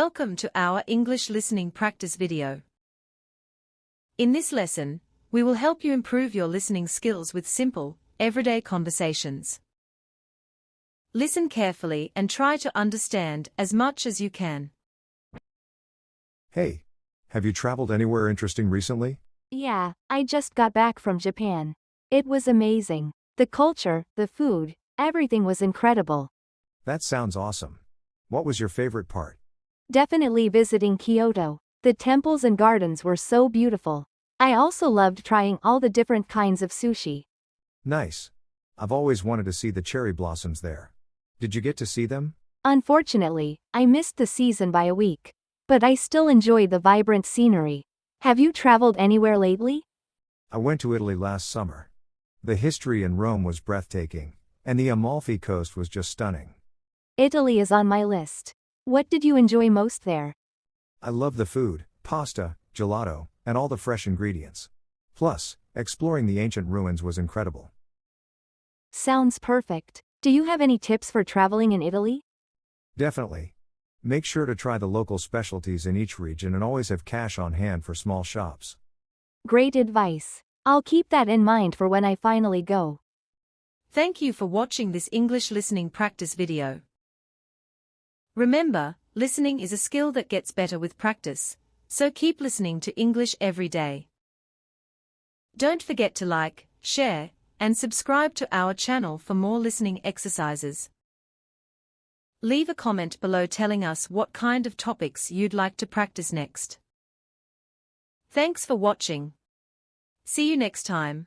Welcome to our English listening practice video. In this lesson, we will help you improve your listening skills with simple, everyday conversations. Listen carefully and try to understand as much as you can. Hey, have you traveled anywhere interesting recently? Yeah, I just got back from Japan. It was amazing. The culture, the food, everything was incredible. That sounds awesome. What was your favorite part? Definitely visiting Kyoto. The temples and gardens were so beautiful. I also loved trying all the different kinds of sushi. Nice. I've always wanted to see the cherry blossoms there. Did you get to see them? Unfortunately, I missed the season by a week. But I still enjoyed the vibrant scenery. Have you traveled anywhere lately? I went to Italy last summer. The history in Rome was breathtaking, and the Amalfi Coast was just stunning. Italy is on my list. What did you enjoy most there? I love the food, pasta, gelato, and all the fresh ingredients. Plus, exploring the ancient ruins was incredible. Sounds perfect. Do you have any tips for traveling in Italy? Definitely. Make sure to try the local specialties in each region and always have cash on hand for small shops. Great advice. I'll keep that in mind for when I finally go. Thank you for watching this English listening practice video. Remember, listening is a skill that gets better with practice, so keep listening to English every day. Don't forget to like, share, and subscribe to our channel for more listening exercises. Leave a comment below telling us what kind of topics you'd like to practice next. Thanks for watching. See you next time.